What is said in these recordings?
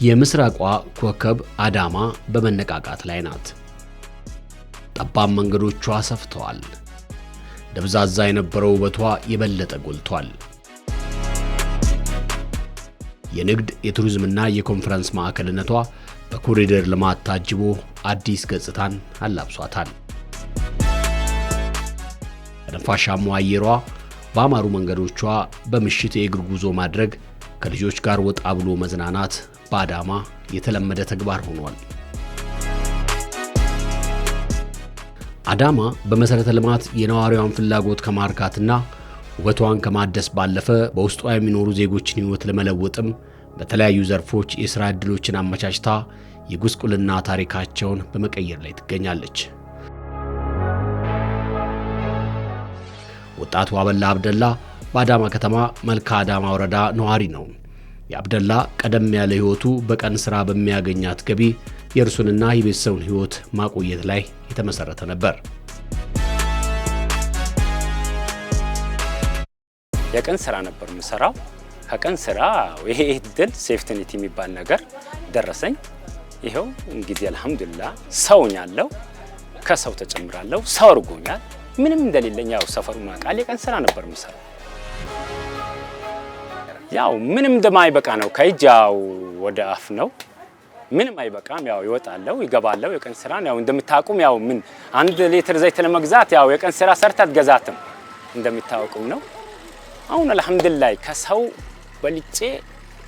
የምስራቋ ኮከብ አዳማ በመነቃቃት ላይ ናት። ጠባብ መንገዶቿ ሰፍተዋል። ደብዛዛ የነበረው ውበቷ የበለጠ ጎልቷል። የንግድ የቱሪዝምና የኮንፈረንስ ማዕከልነቷ በኮሪደር ልማት ታጅቦ አዲስ ገጽታን አላብሷታል። በነፋሻማው አየሯ በአማሩ መንገዶቿ በምሽት የእግር ጉዞ ማድረግ ከልጆች ጋር ወጣ ብሎ መዝናናት በአዳማ የተለመደ ተግባር ሆኗል። አዳማ በመሰረተ ልማት የነዋሪዋን ፍላጎት ከማርካትና ውበቷን ከማደስ ባለፈ በውስጧ የሚኖሩ ዜጎችን ሕይወት ለመለወጥም በተለያዩ ዘርፎች የሥራ ዕድሎችን አመቻችታ የጉስቁልና ታሪካቸውን በመቀየር ላይ ትገኛለች። ወጣቱ አበላ አብደላ በአዳማ ከተማ መልካ አዳማ ወረዳ ነዋሪ ነው። የአብደላ ቀደም ያለ ሕይወቱ በቀን ሥራ በሚያገኛት ገቢ የእርሱንና የቤተሰቡን ሕይወት ማቆየት ላይ የተመሰረተ ነበር። የቀን ሥራ ነበር የምሰራው። ከቀን ሥራ ይሄ እድል ሴፍቲኔት የሚባል ነገር ደረሰኝ። ይሄው እንግዲህ አልሐምዱሊላህ ሰውኛለሁ፣ ከሰው ተጨምራለሁ፣ ሰው አድርጎኛል። ምንም እንደሌለኝ ያው ሰፈሩን አቃል የቀን ሥራ ነበር የምሰራው። ያው ምንም እንደማይበቃ ነው። ከእጃው ወደ አፍ ነው። ምንም አይበቃም። ያው ይወጣለው ይገባለው የቀን ሥራ ነው። እንደምታውቁም ያው ምን 1 ሊትር ዘይት ለመግዛት ያው የቀን ሥራ ሰርታት ገዛትም እንደምታውቁም ነው። አሁን አልሐምዱሊላህ ከሰው በልጬ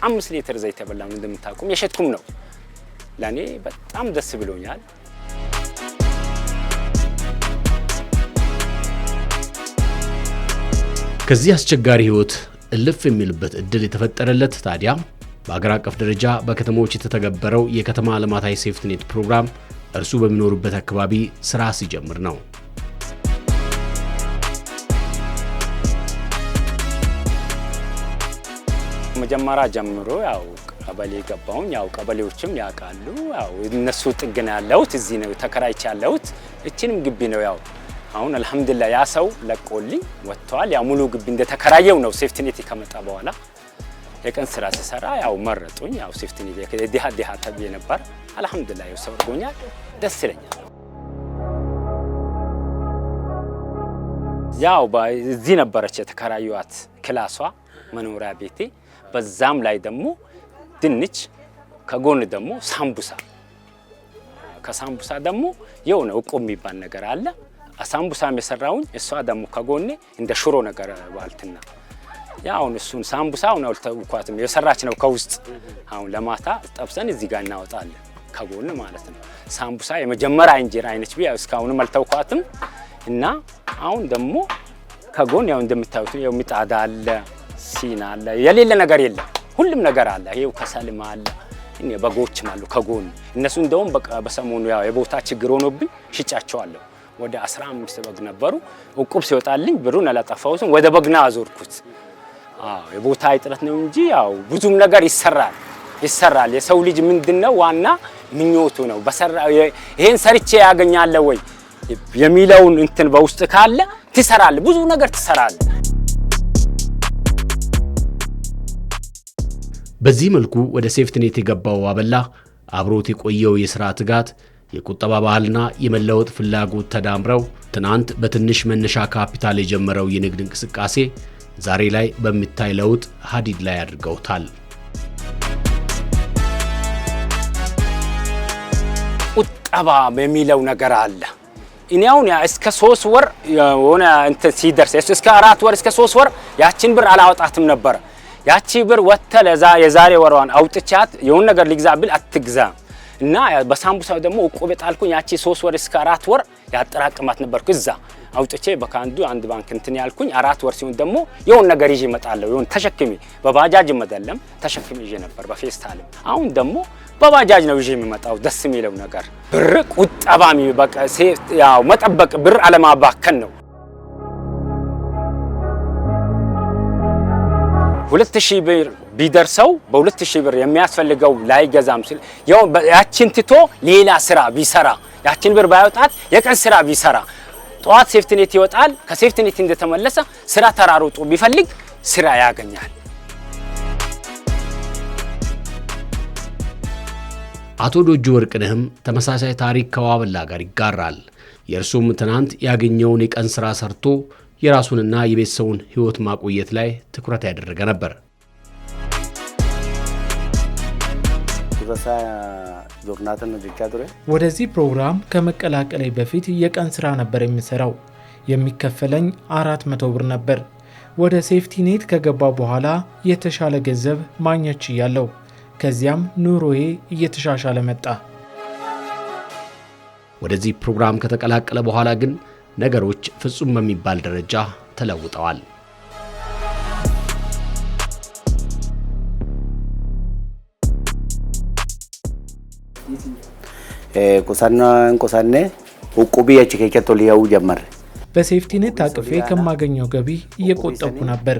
5 ሊትር ዘይት ተበላም እንደምታውቁም የሸጥኩም ነው። ለኔ በጣም ደስ ብሎኛል። ከዚህ አስቸጋሪ ህይወት እልፍ የሚልበት እድል የተፈጠረለት ታዲያ በአገር አቀፍ ደረጃ በከተሞች የተተገበረው የከተማ ልማታዊ ሴፍቲኔት ፕሮግራም እርሱ በሚኖርበት አካባቢ ስራ ሲጀምር ነው። መጀመሪያ ጀምሮ ያው ቀበሌ ገባውን ያው ቀበሌዎችም ያውቃሉ። ያው እነሱ ጥግና ያለውት እዚህ ነው ተከራይቻ ያለውት እቺንም ግቢ ነው። ያው አሁን አልሐምዱሊላህ ያ ሰው ለቆልኝ ወጥቷል። ያው ሙሉ ግቢ እንደተከራየው ነው ሴፍቲኔት ከመጣ በኋላ የቀን ሥራ ሲሰራ ያው መረጡኝ። ያው ሴፍቲኔት የዲሃ ተብዬ ነበር። አልሐምዱሊላህ ያው ሰው አድርጎኛል። ደስ ይለኛል። ያው እዚህ ነበረች የተከራዩት ክላሷ መኖሪያ ቤቴ። በዛም ላይ ደግሞ ድንች ከጎን ደግሞ ሳምቡሳ ከሳምቡሳ ደግሞ የሆነ እቆም የሚባል ነገር አለ። ሳምቡሳም የሰራውኝ እሷ ደግሞ ከጎኔ እንደ ሽሮ ነገር ባልትና ያው እሱን ሳምቡሳው ነው ተውኳትም የሰራች ነው ከውስጥ። አሁን ለማታ ጠብሰን እዚህ ጋር እናወጣለን ከጎን ማለት ነው። ሳምቡሳ የመጀመሪያ እንጀራ አይነች ቢያ እስካሁንም አልተውኳትም። እና አሁን ደግሞ ከጎን ያው እንደምታዩት ያው ምጣድ አለ፣ ሲና አለ፣ የሌለ ነገር የለም። ሁሉም ነገር አለ። ይሄው ከሰልም አለ፣ እኔ በጎችም አሉ ከጎን። እነሱ እንደውም በሰሞኑ ያው የቦታ ችግር ሆኖብኝ ሽጫቸዋለሁ። ወደ 15 በግ ነበሩ። እቁብ ሲወጣልኝ ብሩን አላጠፋሁትም፣ ወደ በግና አዞርኩት። የቦታ እጥረት ነው እንጂ ያው ብዙም ነገር ይሰራል። የሰው ልጅ ምንድነው ዋና ምኞቱ ነው። በሰራ ይሄን ሰርቼ ያገኛለሁ ወይ የሚለውን እንትን በውስጥ ካለ ትሰራል፣ ብዙ ነገር ትሰራል። በዚህ መልኩ ወደ ሴፍቲኔት የገባው አበላ አብሮት የቆየው የሥራ ትጋት፣ የቁጠባ ባህልና የመለወጥ ፍላጎት ተዳምረው ትናንት በትንሽ መነሻ ካፒታል የጀመረው የንግድ እንቅስቃሴ ዛሬ ላይ በሚታይ ለውጥ ሀዲድ ላይ አድርገውታል። ቁጠባ የሚለው ነገር አለ። እኔ አሁን እስከ 3 ወር የሆነ እንትን ሲደርስ እስከ 4 ወር እስከ 3 ወር ያቺን ብር አላወጣትም ነበር። ያቺ ብር ወተለ የዛሬ ወሯን አውጥቻት የሆነ ነገር ልግዛ ብል አትግዛ እና በሳምቡሳው ደግሞ እቆብ ጣልኩኝ። ያቺ 3 ወር እስከ 4 ወር ያጠራቅማት ነበርኩ እዛ አውጥቼ በካንዱ አንድ ባንክ እንትን ያልኩኝ 4 ወር ሲሆን ደግሞ የሆነ ነገር ይዤ እመጣለሁ። የሆነ ተሸክሜ በባጃጅ መደለም ተሸክሜ ይዤ ነበር በፌስታልም። አሁን ደግሞ በባጃጅ ነው ይዤ የሚመጣው። ደስ የሚለው ነገር ብር ቁጠባሚ በቃ ያው መጠበቅ ብር አለማባከን ነው። 2000 ብር ቢደርሰው በ2000 ብር የሚያስፈልገው ላይ ገዛም ሲል ያው ያቺን ትቶ ሌላ ስራ ቢሰራ ያቺን ብር ባይወጣት የቀን ስራ ቢሰራ ጧት ሴፍቲኔት ይወጣል። ከሴፍቲኔት እንደተመለሰ ስራ ተራሮጦ ቢፈልግ ስራ ያገኛል። አቶ ዶጁ ወርቅነህም ተመሳሳይ ታሪክ ከዋበላ ጋር ይጋራል። የእርሱም ትናንት ያገኘውን የቀን ሥራ ሰርቶ የራሱንና የቤተሰቡን ሕይወት ማቆየት ላይ ትኩረት ያደረገ ነበር። ወደዚህ ፕሮግራም ከመቀላቀሌ በፊት የቀን ሥራ ነበር የሚሰራው። የሚከፈለኝ 400 ብር ነበር። ወደ ሴፍቲ ኔት ከገባ በኋላ የተሻለ ገንዘብ ማግኘት ችያለሁ። ከዚያም ኑሮዬ እየተሻሻለ መጣ። ወደዚህ ፕሮግራም ከተቀላቀለ በኋላ ግን ነገሮች ፍጹም በሚባል ደረጃ ተለውጠዋል። ቁሳኔ ኡቁቢያች ከከቶሊያው ጀመረ። በሴፍቲ ኔት ታቅፌ ከማገኘው ገቢ እየቆጠብኩ ነበር።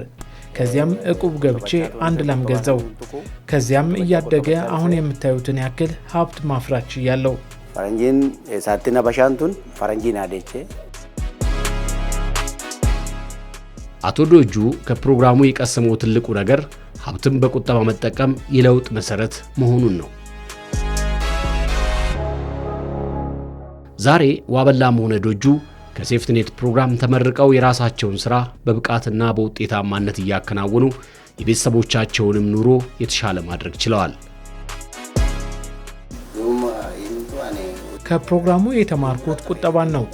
ከዚያም እቁብ ገብቼ አንድ ላም ገዛው። ከዚያም እያደገ አሁን የምታዩትን ያክል ሀብት ማፍራት ችያለሁ። ፈረንጂን ሳቲና ባሻንቱን ፈረንጂን አደቼ። አቶ ዶጁ ከፕሮግራሙ የቀሰመው ትልቁ ነገር ሀብትን በቁጠባ መጠቀም የለውጥ መሰረት መሆኑን ነው። ዛሬ ዋበላም ሆነ ዶጁ ከሴፍቲኔት ፕሮግራም ተመርቀው የራሳቸውን ሥራ በብቃትና በውጤታማነት እያከናወኑ የቤተሰቦቻቸውንም ኑሮ የተሻለ ማድረግ ችለዋል። ከፕሮግራሙ የተማርኩት ቁጠባን ነው።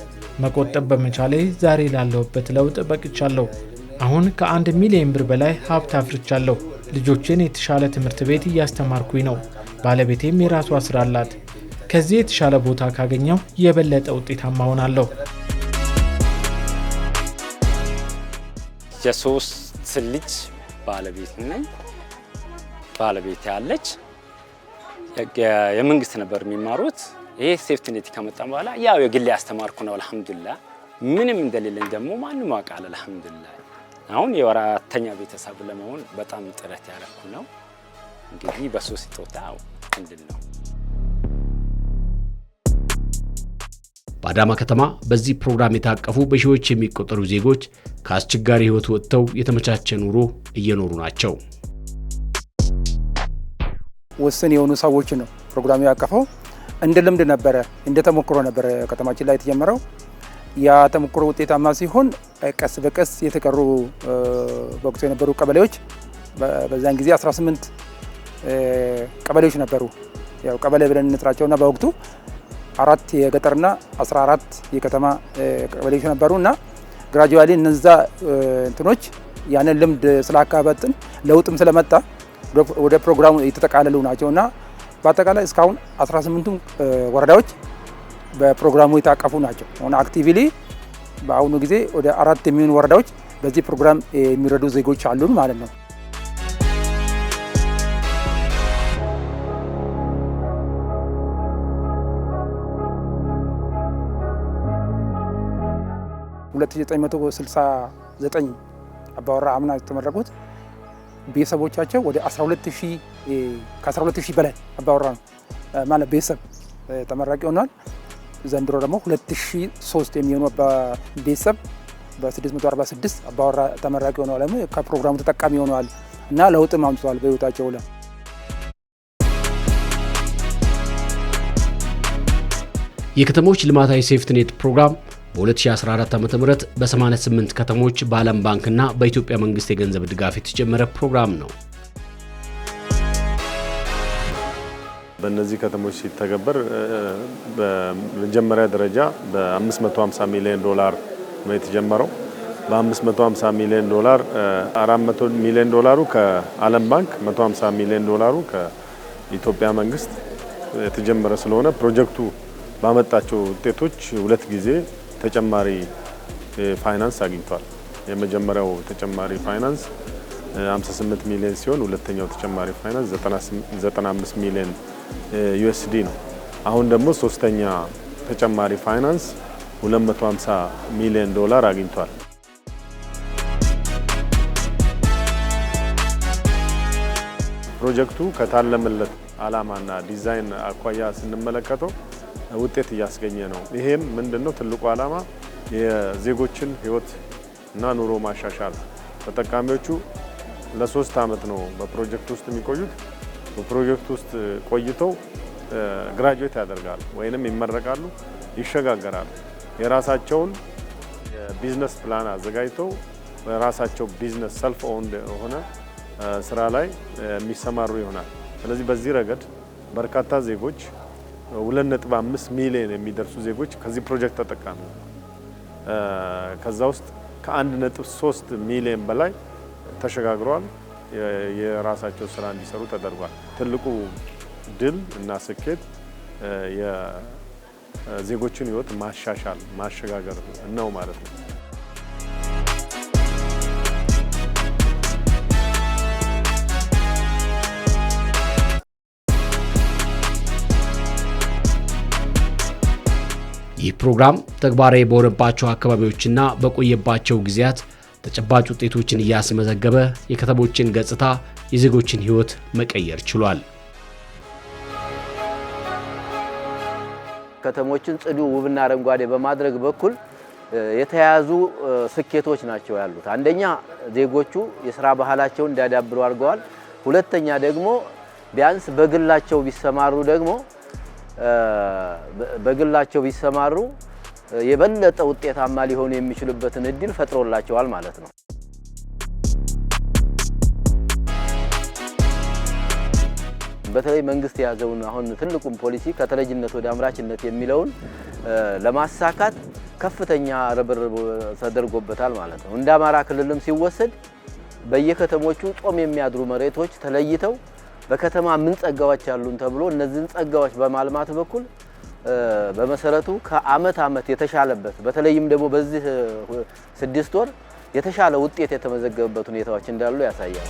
መቆጠብ በመቻሌ ዛሬ ላለሁበት ለውጥ በቅቻለሁ። አሁን ከ1 ሚሊዮን ብር በላይ ሀብት አፍርቻለሁ። ልጆችን የተሻለ ትምህርት ቤት እያስተማርኩኝ ነው። ባለቤቴም የራሷ ሥራ አላት። ከዚህ የተሻለ ቦታ ካገኘው የበለጠ ውጤታማ ሆናለሁ። የሶስት ልጅ ባለቤት ነኝ። ባለቤት ያለች የመንግስት ነበር የሚማሩት። ይሄ ሴፍቲኔት ከመጣ በኋላ ያው የግል ያስተማርኩ ነው። አልሐምዱሊላህ ምንም እንደሌለኝ ደግሞ ማንም ያውቃል። አልሐምዱሊላህ አሁን የአራተኛ ቤተሰብ ለመሆን በጣም ጥረት ያደረኩ ነው። እንግዲህ በሶስት ስጦታው እንድን ነው። በአዳማ ከተማ በዚህ ፕሮግራም የታቀፉ በሺዎች የሚቆጠሩ ዜጎች ከአስቸጋሪ ህይወት ወጥተው የተመቻቸ ኑሮ እየኖሩ ናቸው። ወሰን የሆኑ ሰዎች ነው ፕሮግራሙ ያቀፈው። እንደ ልምድ ነበረ፣ እንደ ተሞክሮ ነበረ ከተማችን ላይ የተጀመረው። ያ ተሞክሮ ውጤታማ ሲሆን ቀስ በቀስ የተቀሩ በወቅቱ የነበሩ ቀበሌዎች በዛን ጊዜ 18 ቀበሌዎች ነበሩ። ያው ቀበሌ ብለን እንጥራቸውና በወቅቱ 4 የገጠርና 14 የከተማ ቀበሌዎች ነበሩና ግራጁዋሊ እነዛ እንትኖች ያንን ልምድ ስላካበትን ለውጥም ስለመጣ ወደ ፕሮግራሙ የተጠቃለሉ ናቸውና በአጠቃላይ እስካሁን 18 ወረዳዎች በፕሮግራሙ የታቀፉ ናቸው። አሁን አክቲቪሊ በአሁኑ ጊዜ ወደ 4 የሚሆኑ ወረዳዎች በዚህ ፕሮግራም የሚረዱ ዜጎች አሉን ማለት ነው። $2969 አባወራ አምና የተመረቁት ቤተሰቦቻቸው ወደ 12000 ከ12000 በላይ አባወራ ነው ማለት ቤተሰብ ተመራቂ ሆኗል። ዘንድሮ ደግሞ 2003 የሚሆኑ ቤተሰብ በ646 አባወራ ተመራቂ ሆነዋል። ከፕሮግራሙ ተጠቃሚ ሆነዋል እና ለውጥም አምጥተዋል በህይወታቸው ላይ። የከተሞች ልማታዊ ሴፍቲኔት ፕሮግራም በ2014 ዓ.ም በ88 ከተሞች በዓለም ባንክና በኢትዮጵያ መንግስት የገንዘብ ድጋፍ የተጀመረ ፕሮግራም ነው። በእነዚህ ከተሞች ሲተገበር በመጀመሪያ ደረጃ በ550 ሚሊዮን ዶላር ነው የተጀመረው። በ550 ሚሊዮን ዶላር 400 ሚሊዮን ዶላሩ ከዓለም ባንክ፣ 150 ሚሊዮን ዶላሩ ከኢትዮጵያ መንግስት የተጀመረ ስለሆነ ፕሮጀክቱ ባመጣቸው ውጤቶች 2 ጊዜ ተጨማሪ ፋይናንስ አግኝቷል። የመጀመሪያው ተጨማሪ ፋይናንስ 58 ሚሊዮን ሲሆን ሁለተኛው ተጨማሪ ፋይናንስ 95 ሚሊዮን ዩኤስዲ ነው። አሁን ደግሞ ሶስተኛ ተጨማሪ ፋይናንስ 250 ሚሊዮን ዶላር አግኝቷል። ፕሮጀክቱ ከታለመለት ዓላማና ዲዛይን አኳያ ስንመለከተው ውጤት እያስገኘ ነው። ይሄም ምንድነው ትልቁ ዓላማ የዜጎችን ህይወት እና ኑሮ ማሻሻል። ተጠቃሚዎቹ ለ3 ዓመት ነው በፕሮጀክት ውስጥ የሚቆዩት። በፕሮጀክት ውስጥ ቆይተው ግራጁዌት ያደርጋሉ ወይንም ይመረቃሉ፣ ይሸጋገራሉ። የራሳቸውን ቢዝነስ ፕላን አዘጋጅተው በራሳቸው ቢዝነስ ሰልፍ ኦውንድ ሆነ ስራ ላይ የሚሰማሩ ይሆናል። ስለዚህ በዚህ ረገድ በርካታ ዜጎች 2.5 ሚሊዮን የሚደርሱ ዜጎች ከዚህ ፕሮጀክት ተጠቃሚ ከዛ ውስጥ ከ1.3 ሚሊዮን በላይ ተሸጋግረዋል። የራሳቸው ስራ እንዲሰሩ ተደርጓል። ትልቁ ድል እና ስኬት የዜጎችን ህይወት ማሻሻል ማሸጋገር ነው ማለት ነው። ይህ ፕሮግራም ተግባራዊ በሆነባቸው አካባቢዎችና በቆየባቸው ጊዜያት ተጨባጭ ውጤቶችን እያስመዘገበ የከተሞችን ገጽታ፣ የዜጎችን ህይወት መቀየር ችሏል። ከተሞችን ጽዱ፣ ውብና አረንጓዴ በማድረግ በኩል የተያዙ ስኬቶች ናቸው ያሉት። አንደኛ ዜጎቹ የስራ ባህላቸውን እንዲያዳብሩ አድርገዋል። ሁለተኛ ደግሞ ቢያንስ በግላቸው ቢሰማሩ የበለጠ ውጤታማ ሊሆኑ የሚችሉበትን እድል ፈጥሮላቸዋል ማለት ነው። በተለይ መንግስት የያዘውን አሁን ትልቁን ፖሊሲ ከተረጅነት ወደ አምራችነት የሚለውን ለማሳካት ከፍተኛ ርብርብ ተደርጎበታል ማለት ነው። እንደ አማራ ክልልም ሲወሰድ በየከተሞቹ ጾም የሚያድሩ መሬቶች ተለይተው በከተማ ምን ጸጋዎች አሉን ተብሎ እነዚህን ጸጋዎች በማልማት በኩል በመሰረቱ ከአመት አመት የተሻለበት በተለይም ደግሞ በዚህ 6 ወር የተሻለ ውጤት የተመዘገበበት ሁኔታዎች እንዳሉ ያሳያል።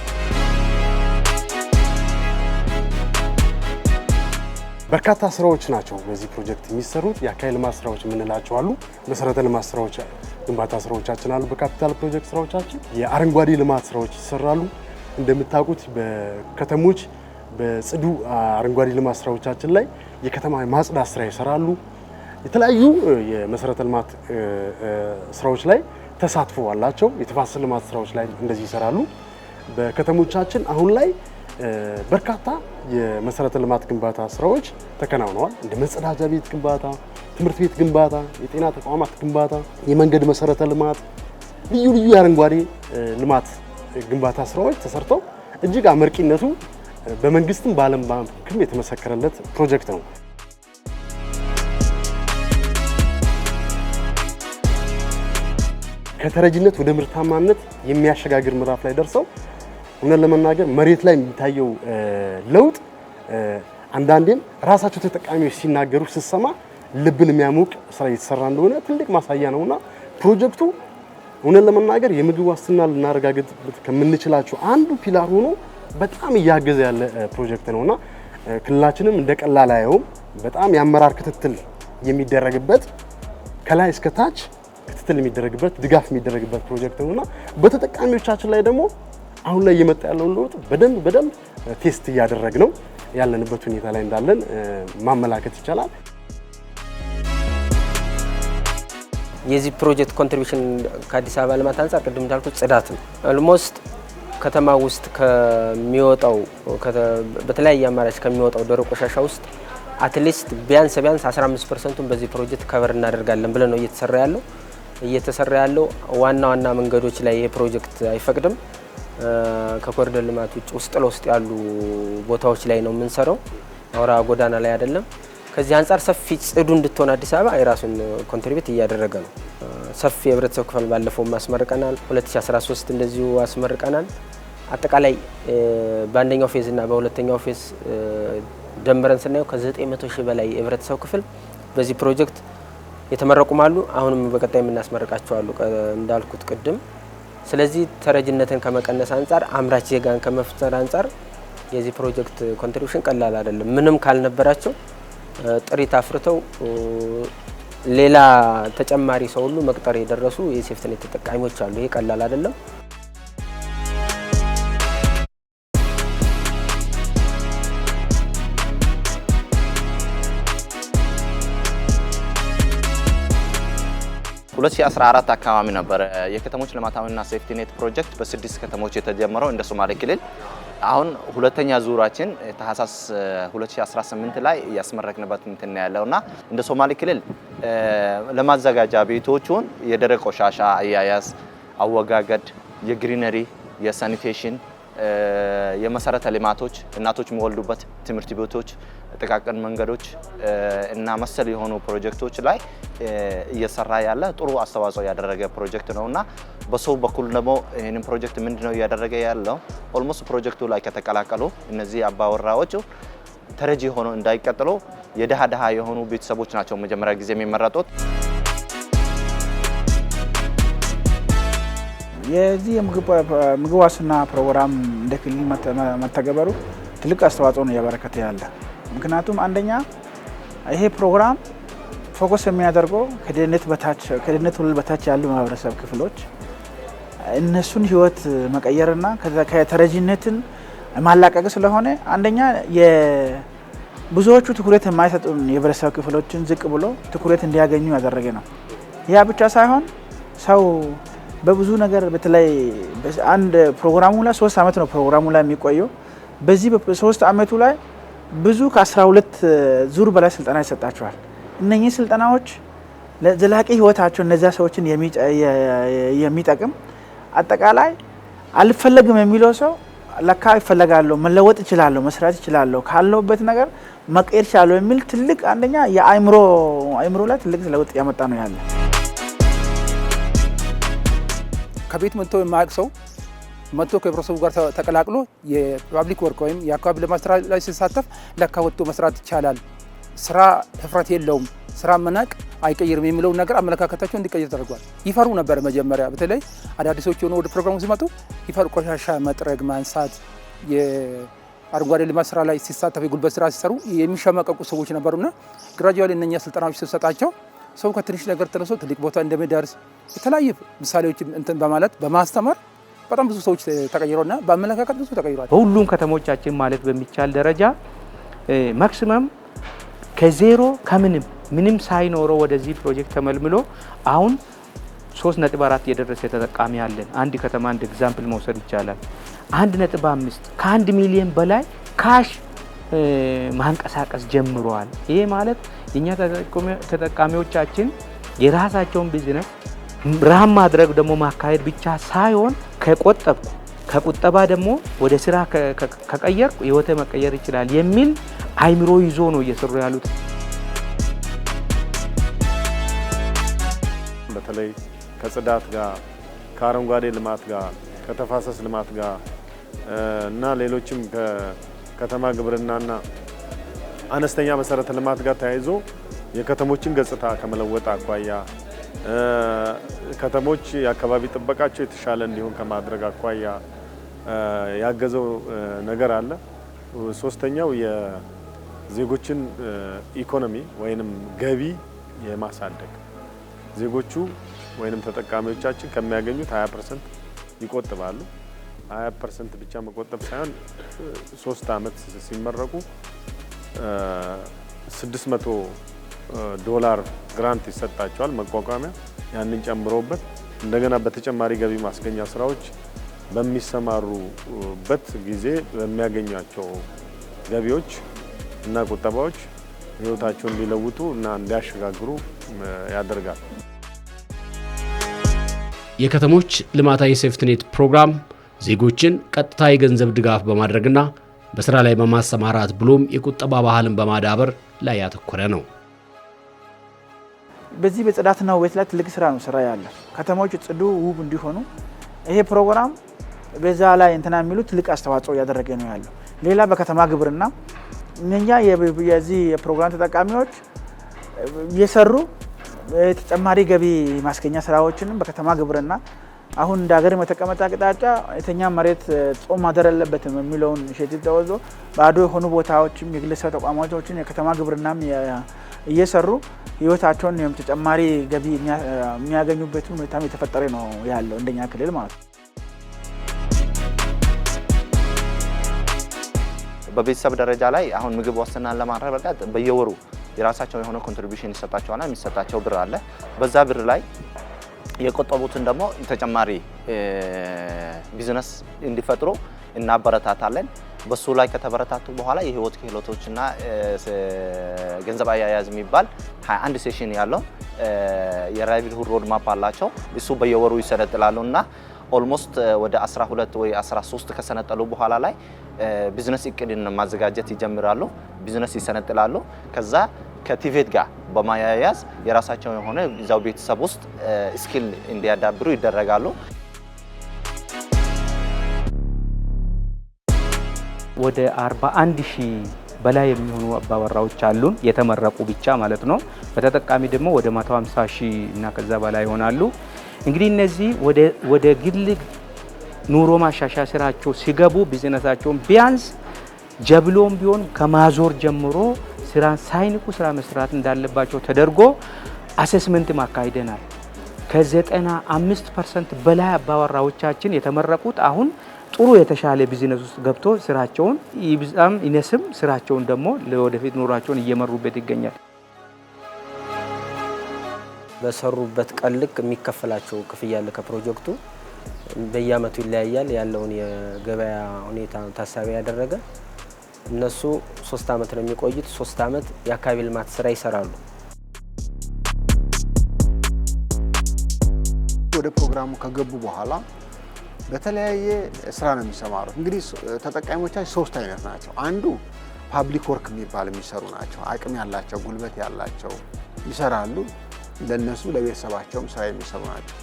በርካታ ስራዎች ናቸው በዚህ ፕሮጀክት የሚሰሩት። የአካባቢ ልማት ስራዎች የምንላቸው አሉ። መሰረተ ልማት ስራዎች፣ ግንባታ ስራዎቻችን አሉ። በካፒታል ፕሮጀክት ስራዎቻችን የአረንጓዴ ልማት ስራዎች ይሰራሉ። እንደምታውቁት በከተሞች በጽዱ አረንጓዴ ልማት ስራዎቻችን ላይ የከተማ ማጽዳት ስራ ይሰራሉ። የተለያዩ የመሰረተ ልማት ስራዎች ላይ ተሳትፎ አላቸው። የተፋሰስ ልማት ስራዎች ላይ እንደዚህ ይሰራሉ። በከተሞቻችን አሁን ላይ በርካታ የመሰረተ ልማት ግንባታ ስራዎች ተከናውነዋል። እንደ መጸዳጃ ቤት ግንባታ፣ ትምህርት ቤት ግንባታ፣ የጤና ተቋማት ግንባታ፣ የመንገድ መሰረተ ልማት፣ ልዩ ልዩ የአረንጓዴ ልማት ግንባታ ስራዎች ተሰርተው እጅግ አመርቂነቱ በመንግስትም በዓለም ባንክም የተመሰከረለት ፕሮጀክት ነው። ከተረጅነት ወደ ምርታማነት የሚያሸጋግር ምዕራፍ ላይ ደርሰው እውነት ለመናገር መሬት ላይ የሚታየው ለውጥ አንዳንዴም ራሳቸው ተጠቃሚዎች ሲናገሩ ስትሰማ ልብን የሚያሞቅ ስራ እየተሰራ እንደሆነ ትልቅ ማሳያ ነውና ፕሮጀክቱ እውነት ለመናገር የምግብ ዋስትና ልናረጋግጥበት ከምንችላቸው አንዱ ፒላር ሆኖ በጣም እያገዘ ያለ ፕሮጀክት ነውና ክልላችንም እንደቀላል አየውም። በጣም የአመራር ክትትል የሚደረግበት ከላይ እስከ ታች ክትትል የሚደረግበት ድጋፍ የሚደረግበት ፕሮጀክት ነውና በተጠቃሚዎቻችን ላይ ደግሞ አሁን ላይ እየመጣ ያለውን ለውጥ በደንብ ቴስት እያደረግነው ያለንበት ሁኔታ ላይ እንዳለን ማመላከት ይቻላል። የዚህ ፕሮጀክት ኮንትሪቢዩሽን ከአዲስ አበባ ልማት አንፃር ቅድም እንዳልኩት ጽዳት ነው። ኦልሞስት ከተማ ውስጥ ከሚወጣው በተለያየ አማራጭ ከሚወጣው ደረቅ ቆሻሻ ውስጥ አትሊስት ቢያንስ 15%ን በዚህ ፕሮጀክት ከቨር እናደርጋለን ብለን ነው እየተሰራ ያለው። ዋና መንገዶች ላይ ይሄ ፕሮጀክት አይፈቅድም። ከኮሪደር ልማት ውስጥ ለውስጥ ያሉ ቦታዎች ላይ ነው የምንሰራው፣ አውራ ጎዳና ላይ አይደለም። ከዚህ አንፃር ሰፊ ጽዱ እንድትሆን አዲስ አበባ የራሱን ኮንትሪቢዩት እያደረገ ነው። ሰፊ የህብረተሰብ ክፍል ባለፈው አስመርቀናል፣ 2013 እንደዚሁ አስመርቀናል። አጠቃላይ በአንደኛው ፌዝ እና በሁለተኛው ፌዝ ደምረን ስናየው ከ900 ሺህ በላይ የህብረተሰብ ክፍል በዚህ ፕሮጀክት የተመረቁም አሉ። አሁንም በቀጣይ የምናስመርቃቸው አሉ እንዳልኩት ቅድም። ስለዚህ ተረጅነትን ከመቀነስ አንፃር አምራች ዜጋን ከመፍጠር አንፃር የዚህ ፕሮጀክት ኮንትሪቢዩሽን ቀላል አይደለም። ምንም ካልነበራቸው ጥሪት አፍርተው ሌላ ተጨማሪ ሰው ሁሉ መቅጠር የደረሱ የሴፍትኔት ተጠቃሚዎች አሉ። ይሄ ቀላል አይደለም። በ2014 አካባቢ ነበር የከተሞች ልማታዊና ሴፍቲኔት ፕሮጀክት በ6 ከተሞች የተጀመረው እንደ ሶማሌ ክልል አሁን ሁለተኛ ዙራችን ታህሳስ 2018 ላይ ያስመረቅንበት እንትን ያለውና እንደ ሶማሌ ክልል ለማዘጋጃ ቤቶቹን የደረቅ ቆሻሻ አያያዝ፣ አወጋገድ፣ የግሪነሪ፣ የሳኒቴሽን፣ የመሰረተ ልማቶች፣ እናቶች የሚወልዱበት ትምህርት ቤቶች፣ ጥቃቅን መንገዶች እና መሰል የሆኑ ፕሮጀክቶች ላይ እየሰራ ያለ ጥሩ አስተዋጽኦ ያደረገ ፕሮጀክት ነውና በሰው በኩል ደግሞ ይሄንን ፕሮጀክት ምንድነው እያደረገ ያለው ኦልሞስት ፕሮጀክቱ ላይ ከተቀላቀሉ እነዚህ አባወራዎች ተረጂ ሆነው እንዳይቀጥሉ የደሃ የሆኑ ቤተሰቦች ናቸው መጀመሪያ ጊዜ የሚመረጡት። የዚህ የምግብ ዋስትና ፕሮግራም እንደ ክልል መተግበሩ ትልቅ አስተዋጽኦ ነው እያበረከተ ያለ። ምክንያቱም አንደኛ ይሄ ፕሮግራም ፎከስ የሚያደርገው ከድህነት ወለል በታች ያሉ ማህበረሰብ ክፍሎች እነሱን ህይወት መቀየርና ከተረጂነትን ማላቀቅ ስለሆነ አንደኛ ብዙዎቹ ትኩረት የማይሰጡን የህብረተሰብ ክፍሎችን ዝቅ ብሎ ትኩረት እንዲያገኙ ያደረገ ነው። ያ ብቻ ሳይሆን ሰው በብዙ ነገር በተለይ አንድ ፕሮግራሙ ላይ 3 አመት ነው ፕሮግራሙ ላይ የሚቆየው። በዚህ በ3 አመቱ ላይ ብዙ ከ12 ዙር በላይ ስልጠና ይሰጣቸዋል። እነኚህ ስልጠናዎች ለዘላቂ ህይወታቸው እነዚያ ሰዎችን የሚጠቅም አጠቃላይ አልፈለግም የሚለው ሰው ለካ ይፈለጋለሁ፣ መለወጥ ይችላለሁ፣ መስራት ይችላለሁ፣ ካለውበት ነገር መቀየር ይችላለሁ የሚል ትልቅ አንደኛ የአእምሮ ላይ ትልቅ ለውጥ ያመጣ ነው ያለ። ከቤት መጥቶ የማያውቅ ሰው መጥቶ ከህብረተሰቡ ጋር ተቀላቅሎ የፓብሊክ ወርክ ወይም የአካባቢ ልማት ስራ ላይ ሲሳተፍ ለካ ወጥቶ መስራት ይቻላል፣ ስራ ህፍረት የለውም፣ ስራ መናቅ አይቀይርም የሚለው ነገር አመለካከታቸው እንዲቀይር ተደርጓል። ይፈሩ ነበር መጀመሪያ፣ በተለይ አዳዲሶች የሆኑ ወደ ፕሮግራሙ ሲመጡ ይፈሩ። ቆሻሻ መጥረግ፣ ማንሳት፣ የአረንጓዴ ልማት ስራ ላይ ሲሳተፉ የጉልበት ስራ ሲሰሩ የሚሸማቀቁ ሰዎች ነበሩና ግራጁዋሊ እነኛ ስልጠናዎች ሲሰጣቸው ሰው ከትንሽ ነገር ተነስቶ ትልቅ ቦታ እንደሚደርስ የተለያዩ ምሳሌዎች እንትን በማለት በማስተማር በጣም ብዙ ሰዎች ተቀይረውና በአመለካከት ብዙ ተቀይሯል። በሁሉም ከተሞቻችን ማለት በሚቻል ደረጃ ማክሲመም ከዜሮ ምንም ሳይኖረው ወደዚህ ፕሮጀክት ተመልምሎ አሁን 3.4 የደረሰ ተጠቃሚ አለን። አንድ ከተማ አንድ ኤግዛምፕል መውሰድ ይቻላል። 1.5 ከ1 ሚሊዮን በላይ ካሽ ማንቀሳቀስ ጀምረዋል። ይሄ ማለት የኛ ተጠቃሚዎቻችን የራሳቸውን ቢዝነስ ራም ማድረግ ደግሞ ማካሄድ ብቻ ሳይሆን ከቁጠባ ደግሞ ወደ ስራ ከቀየር ህይወቴ መቀየር ይችላል የሚል አይምሮ ይዞ ነው እየሰሩ ያሉት። በተለይ ከጽዳት ጋር፣ ከአረንጓዴ ልማት ጋር፣ ከተፋሰስ ልማት ጋር እና ሌሎችም ከከተማ ግብርናና አነስተኛ መሰረተ ልማት ጋር ተያይዞ የከተሞችን ገጽታ ከመለወጥ አኳያ ከተሞች የአካባቢ ጥበቃቸው የተሻለ እንዲሆን ከማድረግ አኳያ ያገዘው ነገር አለ። ሶስተኛው የዜጎችን ኢኮኖሚ ወይንም ገቢ የማሳደግ ዜጎቹ ወይንም ተጠቃሚዎቻችን ከሚያገኙት 20% ይቆጥባሉ። 20% ብቻ መቆጠብ ሳይሆን 3 አመት ሲመረቁ $600 ግራንት ይሰጣቸዋል መቋቋሚያ። ያንን ጨምሮበት እንደገና በተጨማሪ ገቢ ማስገኛ ስራዎች በሚሰማሩበት ጊዜ በሚያገኟቸው ገቢዎች እና ቁጠባዎች ህይወታቸውን እንዲለውጡ እና እንዲያሸጋግሩ ያደርጋል። የከተሞች ልማታዊ ሴፍትኔት ፕሮግራም ዜጎችን ቀጥታ የገንዘብ ድጋፍ በማድረግና በስራ ላይ በማሰማራት ብሎም የቁጠባ ባህልን በማዳበር ላይ ያተኮረ ነው። በዚህ በጽዳትና ውበት ላይ ትልቅ ስራ ነው ያለ። ከተሞች ጽዱ ውብ እንዲሆኑ ይሄ ፕሮግራም በዛ ላይ እንትና የሚሉ ትልቅ አስተዋጽኦ ያደረገ ነው ያለው። ሌላ በከተማ ግብርና እኛ የዚህ የፕሮግራም ተጠቃሚዎች እየሰሩ ተጨማሪ ገቢ ማስገኛ ስራዎችንም በከተማ ግብርና አሁን እንደ ሀገር የተቀመጠ አቅጣጫ የተኛ መሬት ጾም ማደር የለበትም የሚለውን ኢኒሼቲቭ ተወስዶ ባዶ የሆኑ ቦታዎችም የግለሰብ ተቋማቶችን የከተማ ግብርናም እየሰሩ ህይወታቸውን ተጨማሪ ገቢ የሚያገኙበት ሁኔታም የተፈጠረ ነው ያለው እንደኛ ክልል ማለት ነው። በቤተሰብ ደረጃ ላይ አሁን ምግብ ዋስትናን ለማረጋገጥ በየወሩ የራሳቸው የሆነ ኮንትሪቢዩሽን ይሰጣቸዋልና የሚሰጣቸው ብር አለ። በዛ ብር ላይ የቆጠቡትን ደግሞ ተጨማሪ ቢዝነስ እንዲፈጥሩ እናበረታታለን። በሱ ላይ ከተበረታቱ በኋላ የህይወት ክህሎቶችና ገንዘብ አያያዝ የሚባል 21 ሴሽን ያለው የላይቭሊሁድ ሮድ ማፕ አላቸው። እሱ በየወሩ ይሰነጥላሉና ኦልሞስት ወደ 12 ወይ 13 ከሰነጠሉ በኋላ ላይ ቢዝነስ እቅድን ማዘጋጀት ይጀምራሉ። ቢዝነስ ይሰነጥላሉ። ከዛ ከቲቬት ጋር በማያያዝ የራሳቸው የሆነ እዛው ቤተሰብ ውስጥ ስኪል እንዲያዳብሩ ይደረጋሉ። ወደ 41,000 በላይ የሚሆኑ አባወራዎች አሉን የተመረቁ ብቻ ማለት ነው። በተጠቃሚ ደግሞ ወደ 150,000 እና ከዛ በላይ ይሆናሉ። እንግዲህ እነዚህ ወደ ግል ኑሮ ማሻሻያ ስራቸው ሲገቡ ቢዝነሳቸውን ቢያንስ ጀብሎም ቢሆን ከማዞር ጀምሮ ስራ ሳይንቁ ስራ መስራት እንዳለባቸው ተደርጎ አሴስመንት ማካሂደናል። ከ95% በላይ አባወራዎቻችን የተመረቁት አሁን ጥሩ የተሻለ ቢዝነስ ውስጥ ገብቶ ስራቸውን ይብዛም ይነስም ስራቸውን ደግሞ ለወደፊት ኑሯቸውን እየመሩበት ይገኛል። በሰሩበት ቀን ልክ የሚከፈላቸው ክፍያ አለ። ከፕሮጀክቱ በየአመቱ ይለያያል። ያለውን የገበያ ሁኔታ ታሳቢ ያደረገ እነሱ 3 አመት ነው የሚቆዩት። 3 አመት የአካባቢ ልማት ስራ ይሰራሉ። ወደ ፕሮግራሙ ከገቡ በኋላ በተለያየ ስራ ነው የሚሰማሩት። እንግዲህ ተጠቃሚዎቻችን 3 አይነት ናቸው። አንዱ ፓብሊክ ወርክ የሚባል የሚሰሩ ናቸው። አቅም ያላቸው ጉልበት ያላቸው ይሰራሉ። ለነሱ ለቤተሰባቸውም ስራ የሚሰሩ ናቸው።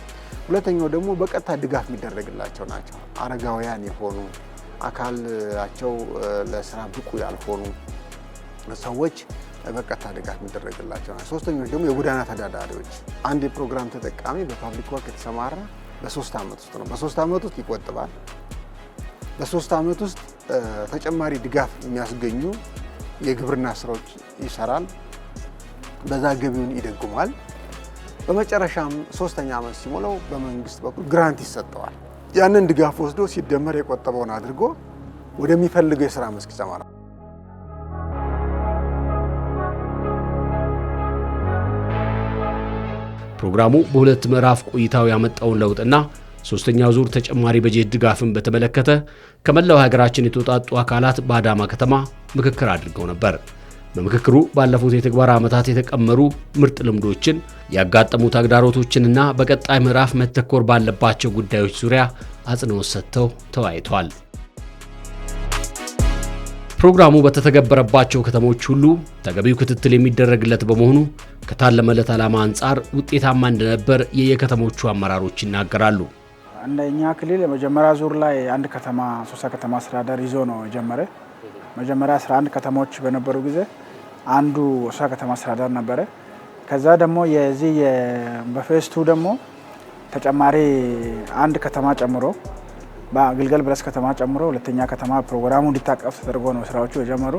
ሁለተኛው ደግሞ በቀጥታ ድጋፍ የሚደረግላቸው ናቸው። አረጋውያን የሆኑ አካላቸው ለስራ ብቁ ያልሆኑ ሰዎች በቀጥታ ድጋፍ የሚደረግላቸው ናቸው። ሶስተኛው ደግሞ የጎዳና ተዳዳሪዎች። አንድ የፕሮግራም ተጠቃሚ በፓብሊክ ወርክ የተሰማራ በ3 አመት ውስጥ ነው። በ3 አመት ውስጥ ይቆጥባል። በ3 አመት ውስጥ ተጨማሪ ድጋፍ የሚያስገኙ የግብርና ስራዎች ይሰራል። በዛ ገቢውን ይደጉማል። በመጨረሻም 3ኛ አመት ሲሞላው በመንግስት በኩል ግራንት ይሰጠዋል። ያንን ድጋፍ ወስዶ ሲደመር የቆጠበውን አድርጎ ወደሚፈልገው የስራ መስክ ይሰማራል። ፕሮግራሙ በሁለት ምዕራፍ ቆይታው ያመጣውን ለውጥና 3ኛው ዙር ተጨማሪ በጀት ድጋፍን በተመለከተ ከመላው ሀገራችን የተውጣጡ አካላት በአዳማ ከተማ ምክክር አድርገው ነበር። በምክክሩ ባለፉት የተግባር ዓመታት የተቀመሩ ምርጥ ልምዶችን፣ ያጋጠሙ ተግዳሮቶችንና በቀጣይ ምዕራፍ መተኮር ባለባቸው ጉዳዮች ዙሪያ አጽንኦት ሰጥተው ተወያይተዋል። ፕሮግራሙ በተተገበረባቸው ከተሞች ሁሉ ተገቢው ክትትል የሚደረግለት በመሆኑ ከታለመለት ዓላማ አንጻር ውጤታማ እንደነበር የየከተሞቹ አመራሮች ይናገራሉ። እንደኛ ክልል የመጀመሪያ ዙር ላይ አንድ ከተማ ሶሳ ከተማ አስተዳደር ይዞ ነው የጀመረ። መጀመሪያ 11 ከተሞች በነበሩ ጊዜ አንዱ ሶሳ ከተማ አስተዳደር ነበረ። ከዛ ደግሞ የዚህ በፌስቱ ደግሞ ተጨማሪ አንድ ከተማ ጨምሮ በግልገል በለስ ከተማ ጨምሮ ሁለተኛ ከተማ ፕሮግራሙ እንዲታቀፍ ተደርጎ ነው ስራዎቹ የጀመሩ።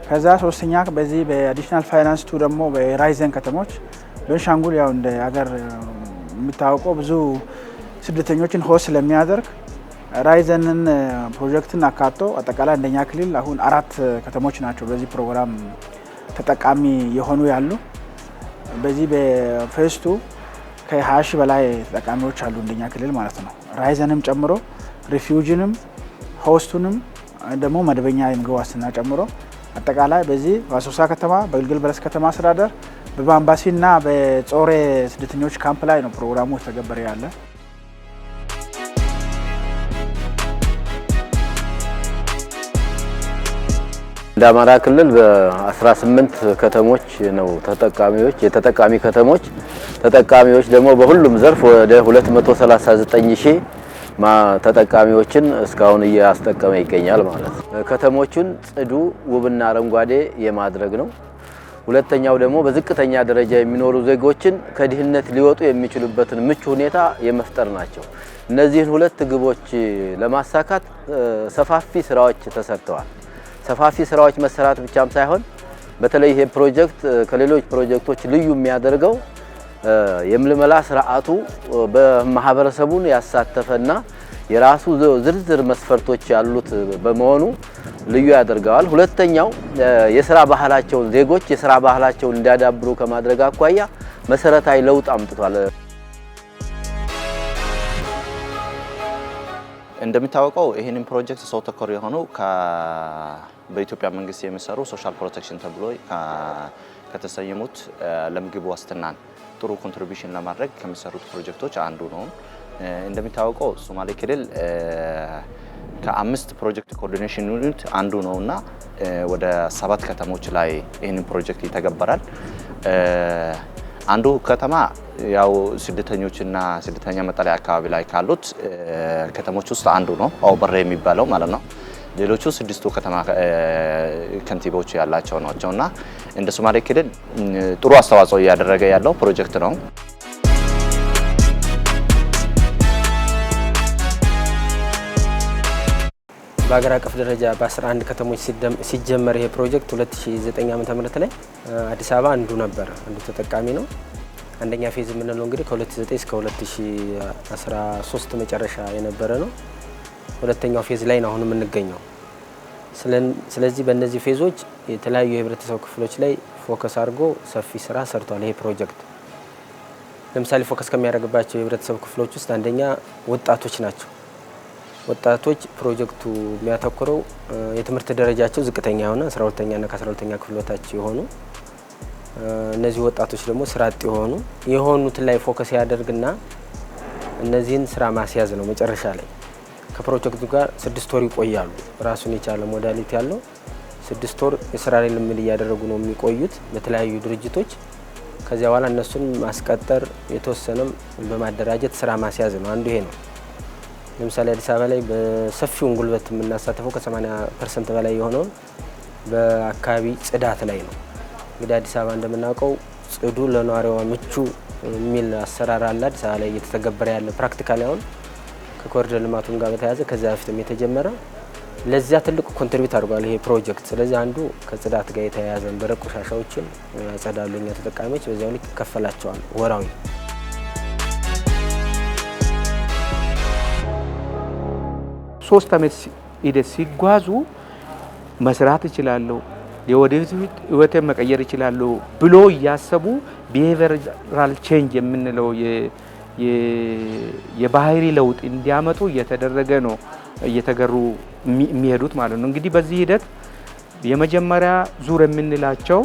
ከዛ ሶስተኛ በዚህ በአዲሽናል ፋይናንስ ቱ ደግሞ በራይዘን ከተሞች ቤንሻንጉል ያው እንደ ሀገር የሚታወቀው ብዙ ስደተኞችን ሆስት ስለሚያደርግ ራይዘንን ፕሮጀክትን አካቶ አጠቃላይ እንደኛ ክልል አሁን 4 ከተሞች ናቸው በዚህ ፕሮግራም ተጠቃሚ የሆኑ ያሉ። በዚህ በፌስቱ ከ20 ሺህ በላይ ተጠቃሚዎች አሉ እንደኛ ክልል ማለት ነው። ራይዘንም ጨምሮ ሪፊውጂንም ሆስቱንም ደግሞ መደበኛ የምግብ ዋስትና ጨምሮ አጠቃላይ በዚህ በአሶሳ ከተማ በግልገል በለስ ከተማ አስተዳደር በባምባሲና በጾሬ ስደተኞች ካምፕ ላይ ነው ፕሮግራሙ ተገበረ ያለ። እንደ አማራ ክልል በ18 ከተሞች ነው የተጠቃሚ ከተሞች ደግሞ በሁሉም ዘርፍ ወደ 239,000 ተጠቃሚዎችን እስካሁን እያስጠቀመ ይገኛል ማለት ነው። ከተሞቹን ጽዱ ውብና አረንጓዴ የማድረግ ነው። ሁለተኛው ደግሞ በዝቅተኛ ደረጃ የሚኖሩ ዜጎችን ከድህነት ሊወጡ የሚችሉበትን ምቹ ሁኔታ የመፍጠር ናቸው። እነዚህን 2 ግቦች ለማሳካት ሰፋፊ ስራዎች ተሰርተዋል። ሰፋፊ ስራዎች መሰራት ብቻም ሳይሆን በተለይ ይሄ ፕሮጀክት ከሌሎች ፕሮጀክቶች ልዩ የሚያደርገው የምልመላ ስርዓቱ በማህበረሰቡን ያሳተፈና የራሱ ዝርዝር መስፈርቶች ያሉት በመሆኑ ልዩ ያደርገዋል። ሁለተኛው የሥራ ባህላቸውን ዜጎች የሥራ ባህላቸውን እንዲያዳብሩ ከማድረግ አኳያ መሰረታዊ ለውጥ አምጥቷል። እንደሚታወቀው ይህንን ፕሮጀክት ሰው ተኮር የሆኑ በኢትዮጵያ መንግስት የሚሰሩ ሶሻል ፕሮቴክሽን ተብሎ ከተሰየሙት ለምግብ ዋስትናን ጥሩ ኮንትሪቢዩሽን ለማድረግ ከሚሰሩት ፕሮጀክቶች አንዱ ነው። እንደሚታወቀው ሶማሌ ክልል ከ5 ፕሮጀክት ኮኦርዲኔሽን ዩኒት አንዱ ነውና ወደ 7 ከተሞች ላይ ይህንን ፕሮጀክት ይተገበራል። አንዱ ከተማ ያው ስደተኞችና ስደተኛ መጠለያ አካባቢ ላይ ካሉት ከተሞች ውስጥ አንዱ ነው፣ አውበሬ የሚባለው ማለት ነው። ሌሎቹ 6ቱ ከተማ ከንቲባዎች ያላቸው ናቸውና እንደ ሶማሌ ክልል ጥሩ አስተዋጽኦ እያደረገ ያለው ፕሮጀክት ነው። በሀገር አቀፍ ደረጃ በ11 ከተሞች ሲጀመር ይሄ ፕሮጀክት 2009 ዓ.ም ላይ አዲስ አበባ አንዱ ተጠቃሚ ነው። አንደኛ ፌዝ የምንለው እንግዲህ ከ2009 እስከ 2013 መጨረሻ የነበረ ነው። ሁለተኛው ፌዝ ላይ ነው አሁን የምንገኘው። ስለዚህ በእነዚህ ፌዞች የተለያዩ የህብረተሰብ ክፍሎች ላይ ፎከስ አድርጎ ሰፊ ስራ ሰርቷል ይሄ ፕሮጀክት። ለምሳሌ ፎከስ ከሚያደርግባቸው የህብረተሰብ ክፍሎች ውስጥ አንደኛ ወጣቶች ናቸው። ወጣቶች ፕሮጀክቱ የሚያተኩረው የትምህርት ደረጃቸው ዝቅተኛ የሆነ 12ኛና ከ12ኛ ክፍል በታች የሆኑ እነዚህ ወጣቶች ደግሞ ስራ አጥ የሆኑት ላይ ፎከስ ያደርግና እነዚህን ስራ ማስያዝ ነው። መጨረሻ ላይ ከፕሮጀክቱ ጋር 6 ወር ይቆያሉ። ራሱን የቻለ ሞዳሊቲ ያለው 6 ወር የስራ ላይ ልምድ እያደረጉ ነው የሚቆዩት በተለያዩ ድርጅቶች። ከዚያ በኋላ እነሱን ማስቀጠር የተወሰነም በማደራጀት ስራ ማስያዝ ነው። አንዱ ይሄ ነው። ለምሳሌ አዲስ አበባ ላይ በሰፊውን ጉልበት የምናሳተፈው ከ80% በላይ የሆነው በአካባቢ ጽዳት ላይ ነው። እንግዲህ አዲስ አበባ እንደምናውቀው ጽዱ ለነዋሪዋ ምቹ የሚል አሰራር አለ። አዲስ አበባ ላይ እየተተገበረ ያለ ፕራክቲካሊ አሁን ከኮሪደር ልማቱም ጋር በተያያዘ ከዛ በፊትም የተጀመረ ለዚያ ትልቁ ኮንትሪቢዩት አድርጓል ይሄ ፕሮጀክት። ስለዚህ አንዱ ከጽዳት ጋር የተያያዘ ደረቅ ቆሻሻዎችን ያጸዳሉ እኛ ተጠቃሚዎች፣ በዚያው ልክ ይከፈላቸዋል ወራዊ። ሶስት ዓመት ሂደት ሲጓዙ መስራት ይችላሉ፣ የወደፊት ህይወትን መቀየር ይችላሉ ብሎ እያሰቡ ቢሄቪየራል ቼንጅ የምንለው የባህሪ ለውጥ እንዲያመጡ እየተደረገ ነው እየተገሩ የሚሄዱት ማለት ነው። እንግዲህ በዚህ ሂደት የመጀመሪያ ዙር የምንላቸው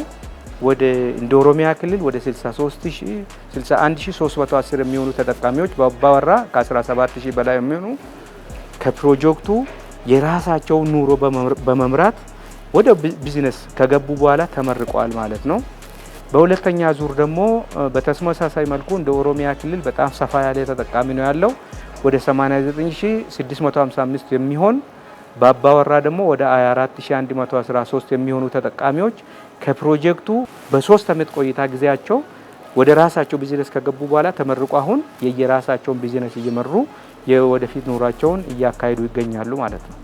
ወደ እንደ ኦሮሚያ ክልል ወደ 61310 የሚሆኑ ተጠቃሚዎች በአባወራ ከ17000 በላይ የሚሆኑ ከፕሮጀክቱ የራሳቸውን ኑሮ በመምራት ወደ ቢዝነስ ከገቡ በኋላ ተመርቀዋል ማለት ነው። በሁለተኛ ዙር ደግሞ በተመሳሳይ መልኩ እንደ ኦሮሚያ ክልል በጣም ሰፋ ያለ ተጠቃሚ ነው ያለው ወደ 89655 የሚሆን በአባወራ ደግሞ ወደ 24113 የሚሆኑ ተጠቃሚዎች ከፕሮጀክቱ በ3 ዓመት ቆይታ ጊዜያቸው ወደ ራሳቸው ቢዝነስ ከገቡ በኋላ ተመርቆ አሁን የየራሳቸውን ቢዝነስ እየመሩ የወደፊት ኑሯቸውን እያካሄዱ ይገኛሉ ማለት ነው።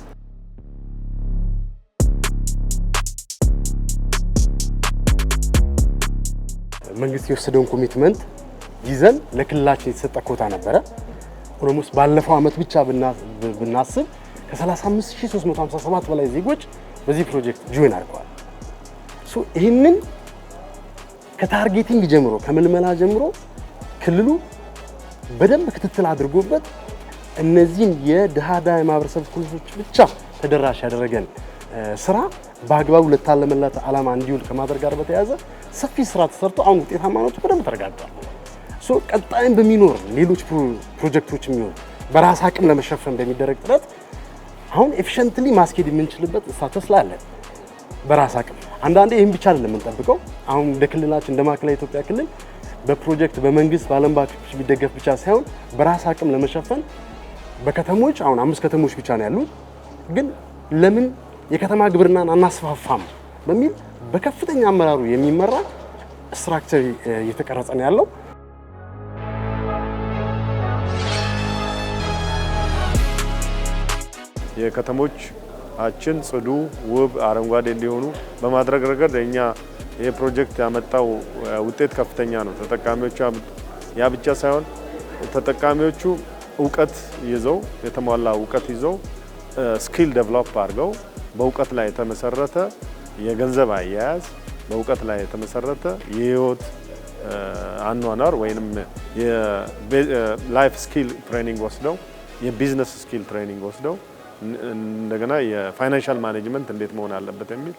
መንግስት የወሰደውን ኮሚትመንት ይዘን ለክልላችን የተሰጠ ኮታ ነበረ። ኦልሞስት ባለፈው አመት ብቻ ብናስብ ከ35357 በላይ ዜጎች በዚህ ፕሮጀክት ጆይን አድርገዋል። ይህንን ከታርጌቲንግ ጀምሮ ከምልመላ ጀምሮ ክልሉ በደንብ ክትትል አድርጎበት እነዚህን የድሃዳ የማህበረሰብ ክፍሎች ብቻ ተደራሽ ያደረገን ስራ በአግባቡ ለታለመለት ዓላማ እንዲውል ከማድረግ ጋር በተያያዘ ሰፊ ስራ ተሰርቶ አሁን ውጤታማነቱ በደንብ ተረጋግጧል። ቀጣይም በሚኖር ሌሎች ፕሮጀክቶች የሚሆን በራስ አቅም ለመሸፈን በሚደረግ ጥረት አሁን ኤፊሽንትሊ ማስኬድ የምንችልበት ስታተስ ላይ አለ። በራስ አቅም አንዳንዴ ይህን ብቻ አይደለም የምንጠብቀው። አሁን እንደ ክልላችን እንደ ማዕከላዊ ኢትዮጵያ ክልል በፕሮጀክት በመንግስት በዓለም ባንኮች ቢደገፍ ብቻ ሳይሆን በራስ አቅም ለመሸፈን በከተሞች አሁን 5 ከተሞች ብቻ ነው ያሉት፣ ግን ለምን የከተማ ግብርናን አናስፋፋም በሚል በከፍተኛ አመራሩ የሚመራ ስትራክቸር እየተቀረጸ ነው ያለው። የከተሞቻችን ጽዱ፣ ውብ፣ አረንጓዴ እንዲሆኑ በማድረግ ረገድ እኛ ይሄ ፕሮጀክት ያመጣው ውጤት ከፍተኛ ነው። ተጠቃሚዎቹ ያ ብቻ ሳይሆን ተጠቃሚዎቹ እውቀት ይዘው የተሟላ እውቀት ይዘው ስኪል ዴቨሎፕ አድርገው በእውቀት ላይ የተመሰረተ የገንዘብ አያያዝ፣ በእውቀት ላይ የተመሰረተ የህይወት አኗኗር ወይንም የላይፍ ስኪል ትሬኒንግ ወስደው የቢዝነስ ስኪል ትሬኒንግ ወስደው እንደገና የፋይናንሻል ማኔጅመንት እንዴት መሆን አለበት የሚል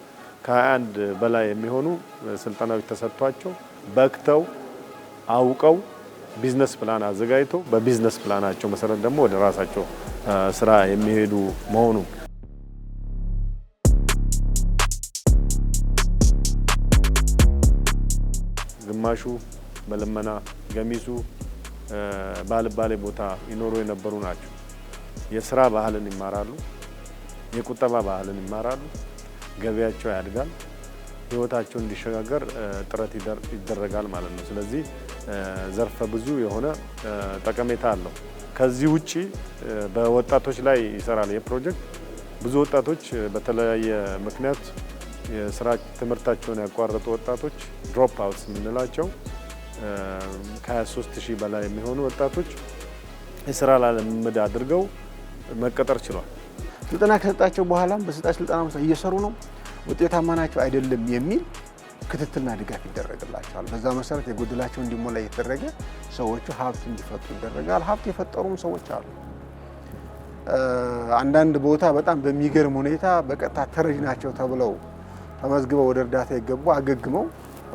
ከ21 በላይ የሚሆኑ ስልጠናዎች ተሰጥቷቸው በክተው አውቀው ቢዝነስ ፕላን አዘጋጅተው በቢዝነስ ፕላናቸው መሰረት ደግሞ ወደ ራሳቸው ስራ የሚሄዱ መሆኑ ግማሹ በልመና ገሚሱ ባልባሌ ቦታ ይኖሩ የነበሩ ናቸው። የስራ ባህልን ይማራሉ፣ የቁጠባ ባህልን ይማራሉ፣ ገበያቸው ያድጋል፣ ህይወታቸው እንዲሸጋገር ጥረት ይደረጋል ማለት ነው። ስለዚህ ዘርፈ ብዙ የሆነ ጠቀሜታ አለው። ከዚህ ውጪ በወጣቶች ላይ ይሰራል። የፕሮጀክት ብዙ ወጣቶች በተለያየ ምክንያት የስራ ትምህርታቸውን ያቋረጡ ወጣቶች ድሮፕ አውትስ የምንላቸው ከ23000 በላይ የሚሆኑ ወጣቶች የስራ ልምምድ አድርገው መቀጠር ችሏል። ስልጠና ከሰጣቸው በኋላም በስልጣን ስልጠና እየሰሩ ነው፣ ውጤታማ ናቸው አይደለም የሚል ክትትልና ድጋፍ ይደረግላቸዋል። በዛ መሰረት የጎደላቸው እንዲሞላ እየተደረገ ሰዎቹ ሀብት እንዲፈጥሩ ይደረጋል። ሀብት የፈጠሩም ሰዎች አሉ። አንዳንድ ቦታ በጣም በሚገርም ሁኔታ በቀጥታ ተረጅ ናቸው ተብለው ተመዝግበው ወደ እርዳታ የገቡ አገግመው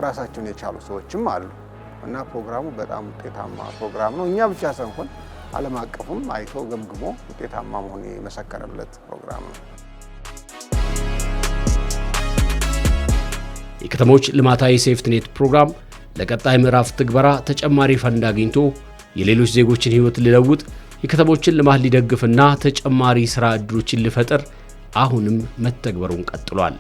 ራሳቸውን የቻሉ ሰዎችም አሉ እና ፕሮግራሙ በጣም ውጤታማ ፕሮግራም ነው። እኛ ብቻ ሳይሆን ዓለም አቀፉም አይቶ ገምግሞ ውጤታማ መሆኑን የመሰከረለት ፕሮግራም ነው። የከተሞች ልማታዊ ሴፍትኔት ፕሮግራም ለቀጣይ ምዕራፍ ትግበራ ተጨማሪ ፈንድ አግኝቶ የሌሎች ዜጎችን ሕይወት ሊለውጥ የከተሞችን ልማት ሊደግፍና ተጨማሪ ስራ ዕድሎችን ሊፈጥር አሁንም መተግበሩን ቀጥሏል።